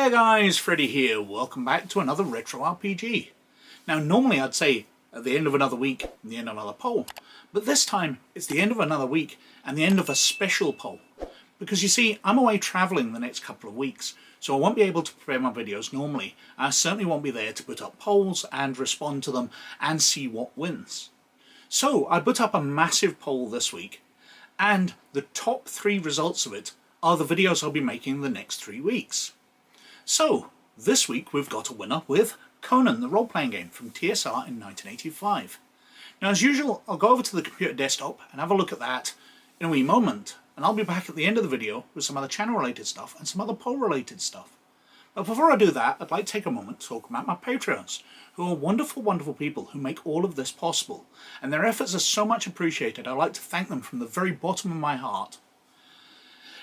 Hey guys, Freddy here. Welcome back to another Retro RPG. Now normally I'd say at the end of another week and the end of another poll, but this time it's the end of another week and the end of a special poll. Because you see, I'm away travelling the next couple of weeks, so I won't be able to prepare my videos normally. I certainly won't be there to put up polls and respond to them and see what wins. So I put up a massive poll this week, and the top 3 results of it are the videos I'll be making the next 3 weeks. So, this week we've got a winner with Conan, the role-playing game from TSR in 1985. Now, as usual, I'll go over to the computer desktop and have a look at that in a wee moment, and I'll be back at the end of the video with some other channel-related stuff and some other poll-related stuff. But before I do that, I'd like to take a moment to talk about my Patreons, who are wonderful, wonderful people who make all of this possible, and their efforts are so much appreciated. I'd like to thank them from the very bottom of my heart.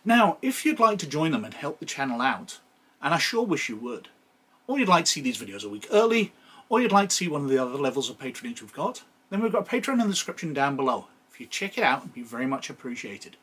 Now, if you'd like to join them and help the channel out, and I sure wish you would, or you'd like to see these videos a week early, or you'd like to see one of the other levels of patronage we've got, then we've got a Patreon in the description down below. If you check it out, it'd be very much appreciated.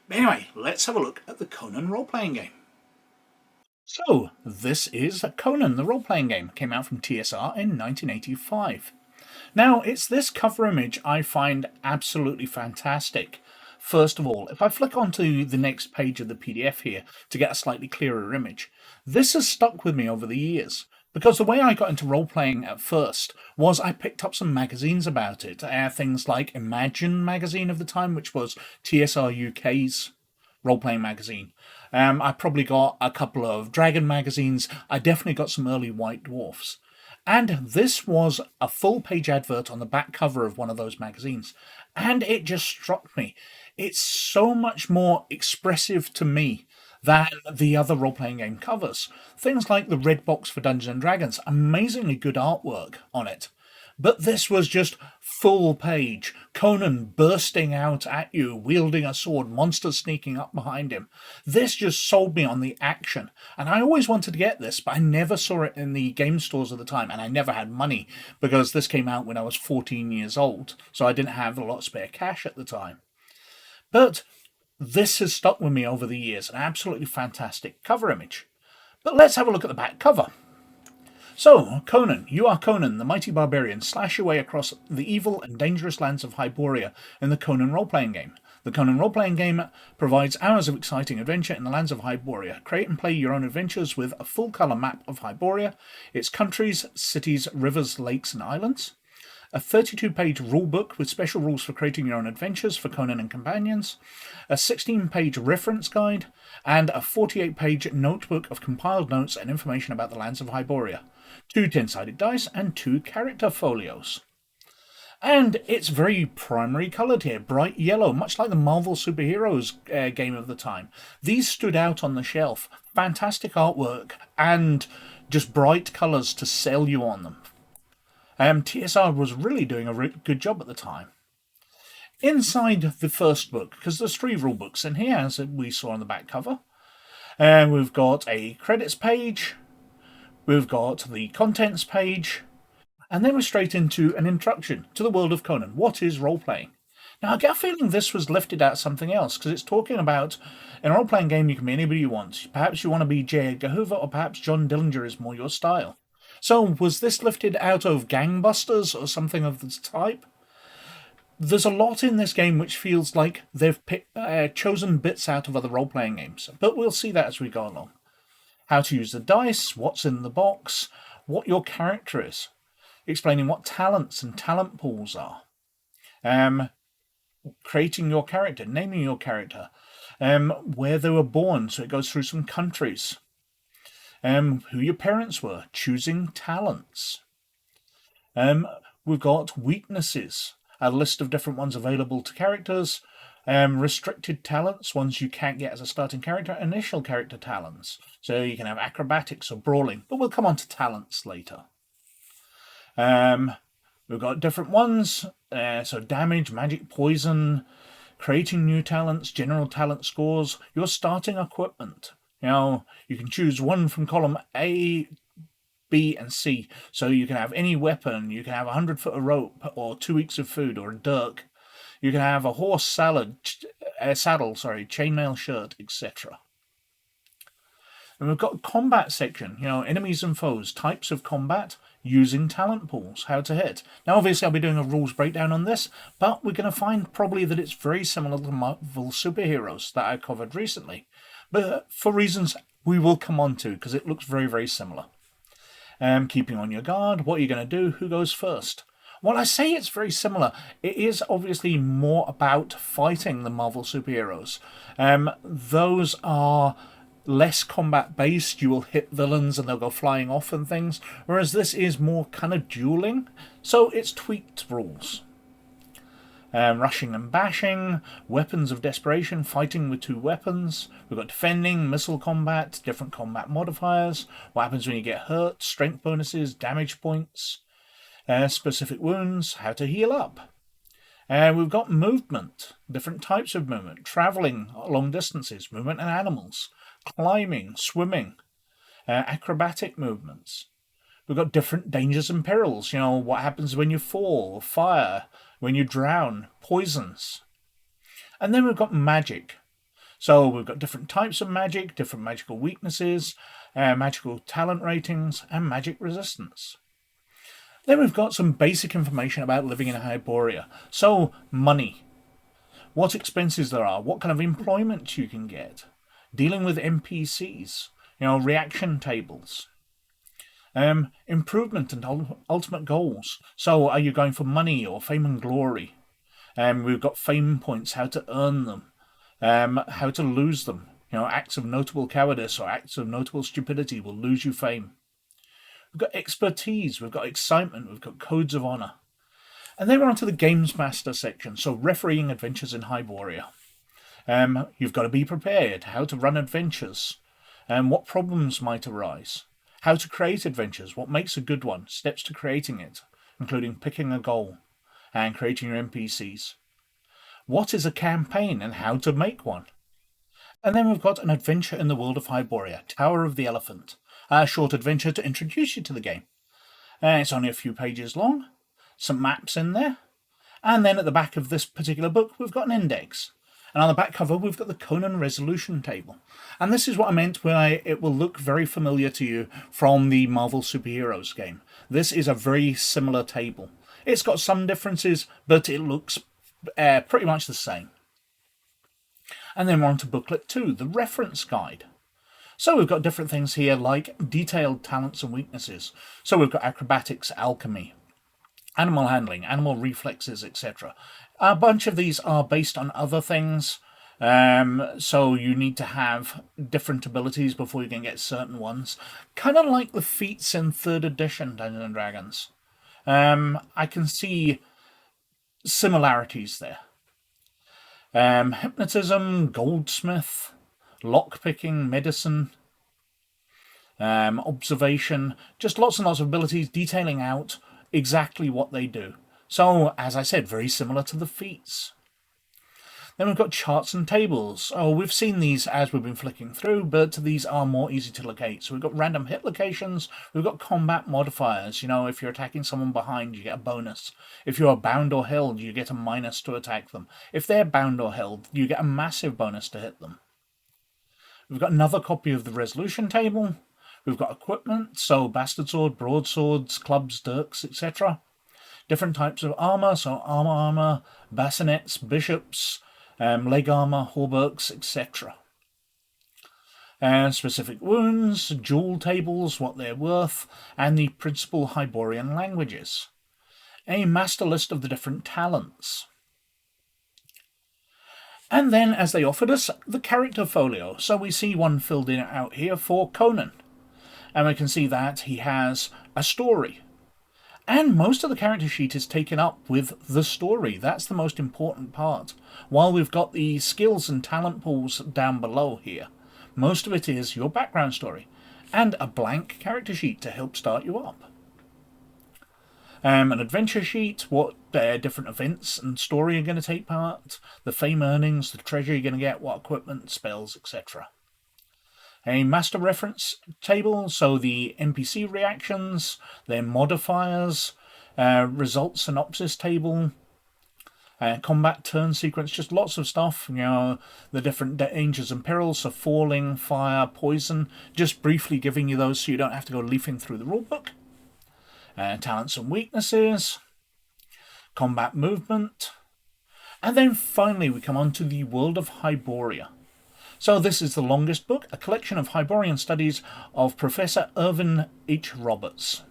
But anyway, let's have a look at the Conan role-playing game. So, this is Conan, the role-playing game. It came out from TSR in 1985. Now, it's this cover image I find absolutely fantastic. First of all, if I flick onto the next page of the PDF here to get a slightly clearer image, this has stuck with me over the years. Because the way I got into role-playing at first was I picked up some magazines about it. Things like Imagine magazine of the time, which was TSR UK's role-playing magazine. I probably got a couple of Dragon magazines. I definitely got some early White Dwarfs. And this was a full-page advert on the back cover of one of those magazines. And it just struck me. It's so much more expressive to me than the other role-playing game covers. Things like the red box for Dungeons & Dragons, amazingly good artwork on it. But this was just full page. Conan bursting out at you, wielding a sword, monsters sneaking up behind him. This just sold me on the action. And I always wanted to get this, but I never saw it in the game stores at the time, and I never had money, because this came out when I was 14 years old, so I didn't have a lot of spare cash at the time. But this has stuck with me over the years, an absolutely fantastic cover image. But let's have a look at the back cover. So, Conan, you are Conan, the mighty barbarian, slash your way across the evil and dangerous lands of Hyboria in the Conan role-playing game. The Conan role-playing game provides hours of exciting adventure in the lands of Hyboria. Create and play your own adventures with a full-colour map of Hyboria, its countries, cities, rivers, lakes and islands. A 32-page rulebook with special rules for creating your own adventures for Conan and companions, a 16-page reference guide, and a 48-page notebook of compiled notes and information about the lands of Hyboria, 2 10-sided dice, and 2 character folios. And it's very primary coloured here, bright yellow, much like the Marvel Superheroes game of the time. These stood out on the shelf, fantastic artwork, and just bright colours to sell you on them. TSR was really doing a good job at the time. Inside the first book, because there's 3 rule books in here, as we saw on the back cover, we've got a credits page, we've got the contents page, and then we're straight into an introduction to the world of Conan. What is role-playing? Now, I get a feeling this was lifted out something else, because it's talking about, in a role-playing game, you can be anybody you want. Perhaps you want to be J. Edgar Hoover, or perhaps John Dillinger is more your style. So, was this lifted out of Gangbusters or something of this type? There's a lot in this game which feels like they've chosen bits out of other role-playing games, but we'll see that as we go along. How to use the dice, what's in the box, what your character is, explaining what talents and talent pools are, creating your character, naming your character, where they were born, so it goes through some countries, who your parents were, choosing talents. We've got weaknesses, a list of different ones available to characters, restricted talents, ones you can't get as a starting character, initial character talents, so you can have acrobatics or brawling, but we'll come on to talents later. We've got different ones, so damage, magic, poison, creating new talents, general talent scores, your starting equipment. Now, you can choose one from column A, B, and C. So you can have any weapon. You can have 100 foot of rope, or 2 weeks of food, or a dirk. You can have a horse saddle, chainmail shirt, etc. And we've got a combat section, enemies and foes, types of combat, using talent pools, how to hit. Now, obviously, I'll be doing a rules breakdown on this, but we're going to find probably that it's very similar to Marvel superheroes that I covered recently. But for reasons we will come on to, because it looks very, very similar. Keeping on your guard, what are you going to do, who goes first? While I say it's very similar, it is obviously more about fighting the Marvel superheroes. Those are less combat based. You will hit villains and they'll go flying off and things, whereas this is more kind of dueling, so it's tweaked rules. Rushing and bashing, weapons of desperation, fighting with 2 weapons. We've got defending, missile combat, different combat modifiers, what happens when you get hurt, strength bonuses, damage points, specific wounds, how to heal up. We've got movement, different types of movement, travelling long distances, movement in animals, climbing, swimming, acrobatic movements. We've got different dangers and perils, what happens when you fall, fire, when you drown, poisons. And then we've got magic. So we've got different types of magic, different magical weaknesses, magical talent ratings, and magic resistance. Then we've got some basic information about living in Hyboria. So, money. What expenses there are, what kind of employment you can get. Dealing with NPCs, reaction tables. Improvement and ultimate goals. So are you going for money or fame and glory? We've got fame points, how to earn them, how to lose them. Acts of notable cowardice or acts of notable stupidity will lose you fame. We've got expertise, we've got excitement, we've got codes of honour. And then we're on to the Games Master section, so refereeing adventures in Hyboria. You've got to be prepared, how to run adventures, what problems might arise. How to create adventures, what makes a good one, steps to creating it, including picking a goal and creating your NPCs. What is a campaign and how to make one? And then we've got an adventure in the world of Hyboria, Tower of the Elephant, a short adventure to introduce you to the game. It's only a few pages long, some maps in there, and then at the back of this particular book we've got an index. And on the back cover, we've got the Conan resolution table. And this is what I meant when it will look very familiar to you from the Marvel Superheroes game. This is a very similar table. It's got some differences, but it looks pretty much the same. And then we're on to booklet 2, the reference guide. So we've got different things here like detailed talents and weaknesses. So we've got acrobatics, alchemy, animal handling, animal reflexes, etc. A bunch of these are based on other things, so you need to have different abilities before you can get certain ones. Kind of like the feats in 3rd edition Dungeons & Dragons. I can see similarities there. Hypnotism, goldsmith, lockpicking, medicine, observation, just lots and lots of abilities detailing out exactly what they do. So, as I said, very similar to the feats. Then we've got charts and tables. Oh, we've seen these as we've been flicking through, but these are more easy to locate. So we've got random hit locations, we've got combat modifiers. If you're attacking someone behind, you get a bonus. If you're bound or held, you get a minus to attack them. If they're bound or held, you get a massive bonus to hit them. We've got another copy of the resolution table. We've got equipment, so bastard sword, broadswords, clubs, dirks, etc. Different types of armour, so armour, bassinets, bishops, leg armour, hauberks, etc. Specific wounds, jewel tables, what they're worth, and the principal Hyborian languages. A master list of the different talents. And then, as they offered us, the character folio. So we see one filled in out here for Conan. And we can see that he has a story. And most of the character sheet is taken up with the story. That's the most important part. While we've got the skills and talent pools down below here, most of it is your background story. And a blank character sheet to help start you up. An adventure sheet, what different events and story are going to take part, the fame earnings, the treasure you're going to get, what equipment, spells, etc. A master reference table, so the NPC reactions, their modifiers, results synopsis table, Combat turn sequence, just lots of stuff, you know, the different dangers and perils, so falling, fire, poison, just briefly giving you those so you don't have to go leafing through the rulebook. Talents and weaknesses, combat movement, and then finally we come on to the world of Hyboria. So this is the longest book, a collection of Hyborian studies of Professor Irvin H. Roberts.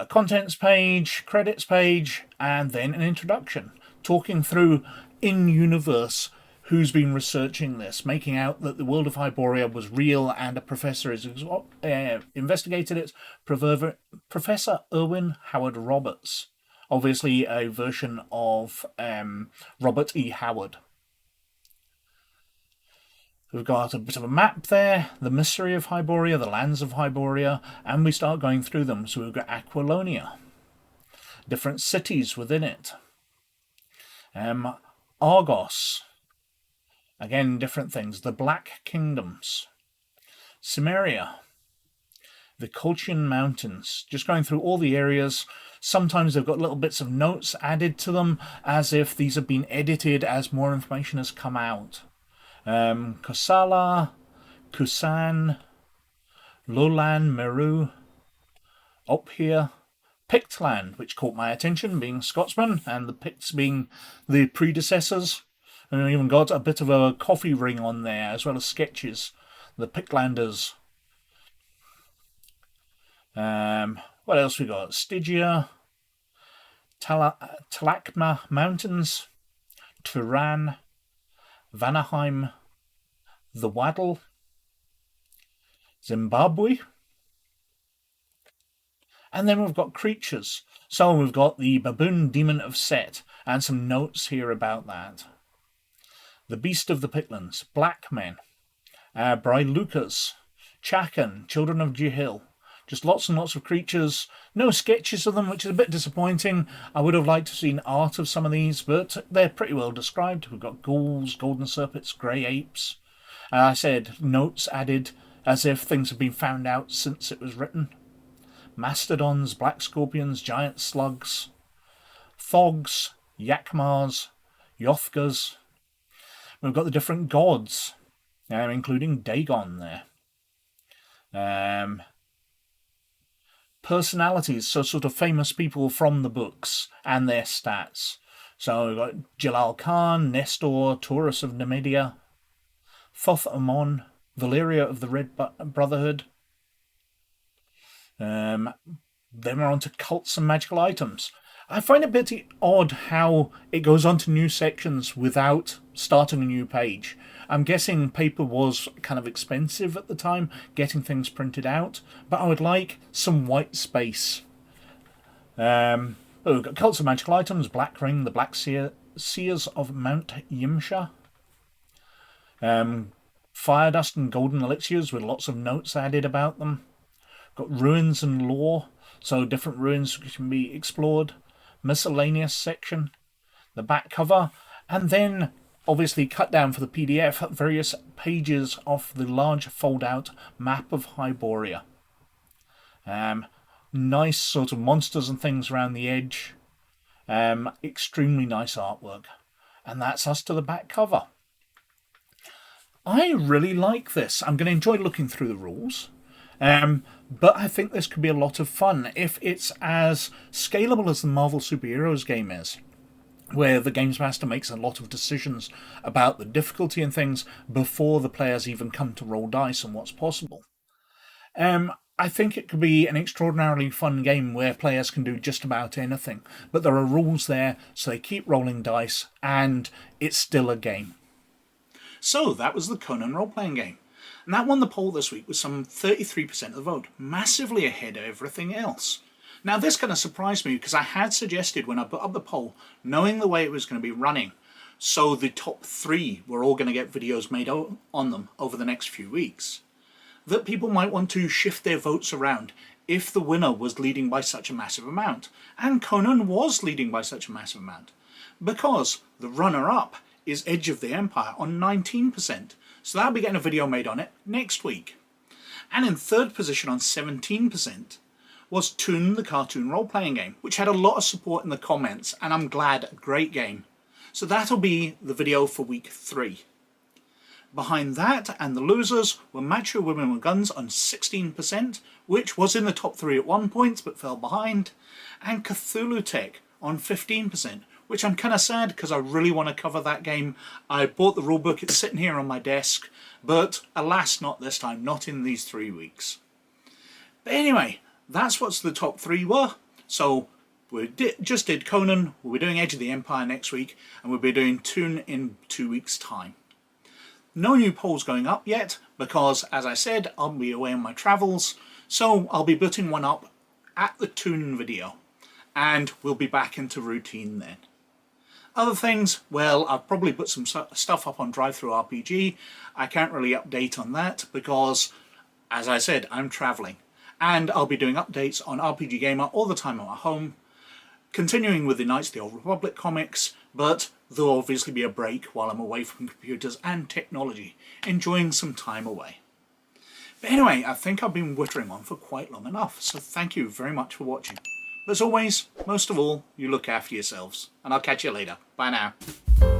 Contents page, credits page, and then an introduction, talking through in-universe who's been researching this, making out that the world of Hyboria was real and a professor has investigated it, Professor Irwin Howard Roberts, obviously a version of Robert E. Howard. We've got a bit of a map there, the mystery of Hyboria, the lands of Hyboria, and we start going through them. So we've got Aquilonia, different cities within it. Argos, again, different things. The Black Kingdoms. Cimmeria, the Colchian Mountains, just going through all the areas. Sometimes they've got little bits of notes added to them, as if these have been edited as more information has come out. Kosala, Kusan, Lolan, Meru, up here, Pictland, which caught my attention, being Scotsman, and the Picts being the predecessors. And we even got a bit of a coffee ring on there, as well as sketches, the Pictlanders. What else we got? Stygia, Talakma Mountains, Turan, Vanaheim, the Waddle, Zimbabwe, and then we've got creatures. So we've got the Baboon Demon of Set, and some notes here about that. The Beast of the Pitlands, Black Men, Brylukas, Chakan, Children of Jihil. Just lots and lots of creatures. No sketches of them, which is a bit disappointing. I would have liked to have seen art of some of these, but they're pretty well described. We've got ghouls, golden serpents, grey apes. I said notes added as if things have been found out since it was written. Mastodons, black scorpions, giant slugs, thogs, yakmars, yothgas. We've got the different gods, including Dagon there. Personalities, so sort of famous people from the books and their stats. So we've got Jalal Khan, Nestor, Taurus of Numidia, Thoth Amon, Valeria of the Red Brotherhood. Then we're on to cults and magical items. I find it a bit odd how it goes on to new sections without starting a new page. I'm guessing paper was kind of expensive at the time, getting things printed out, but I would like some white space. We've got cults and magical items, Black Ring, the Black Seers of Mount Yimsha. Fire dust and golden elixirs with lots of notes added about them. Got ruins and lore, so different ruins can be explored. Miscellaneous section, the back cover, and then obviously cut down for the PDF various pages of the large fold-out map of Hyboria. Nice sort of monsters and things around the edge. Extremely nice artwork. And that's us to the back cover. I really like this. I'm going to enjoy looking through the rules. But I think this could be a lot of fun if it's as scalable as the Marvel Superheroes game is, where the Games Master makes a lot of decisions about the difficulty and things before the players even come to roll dice and what's possible. I think it could be an extraordinarily fun game where players can do just about anything, but there are rules there, so they keep rolling dice, and it's still a game. So that was the Conan role-playing game. And that won the poll this week with some 33% of the vote, massively ahead of everything else. Now this kind of surprised me because I had suggested when I put up the poll, knowing the way it was going to be running, so the top 3 were all going to get videos made on them over the next few weeks, that people might want to shift their votes around if the winner was leading by such a massive amount. And Conan was leading by such a massive amount, because the runner-up is Edge of the Empire on 19%. So that'll be getting a video made on it next week. And in third position on 17% was Toon the Cartoon Role-Playing Game, which had a lot of support in the comments, and I'm glad, a great game. So that'll be the video for week 3. Behind that and the losers were Macho Women with Guns on 16%, which was in the top 3 at one point but fell behind, and Cthulhu Tech on 15%, which I'm kind of sad because I really want to cover that game. I bought the rulebook, it's sitting here on my desk, but alas, not this time, not in these 3 weeks. But anyway, that's what the top 3 were. So we just did Conan, we'll be doing Edge of the Empire next week, and we'll be doing Toon in 2 weeks' time. No new polls going up yet because, as I said, I'll be away on my travels, so I'll be putting one up at the Toon video, and we'll be back into routine then. Other things, well, I've probably put some stuff up on DrivethruRPG. I can't really update on that because, as I said, I'm travelling. And I'll be doing updates on RPG Gamer all the time I'm at home, continuing with the Knights of the Old Republic comics, but there'll obviously be a break while I'm away from computers and technology, enjoying some time away. But anyway, I think I've been whittering on for quite long enough, so thank you very much for watching. But as always, most of all, you look after yourselves, and I'll catch you later. Bye now.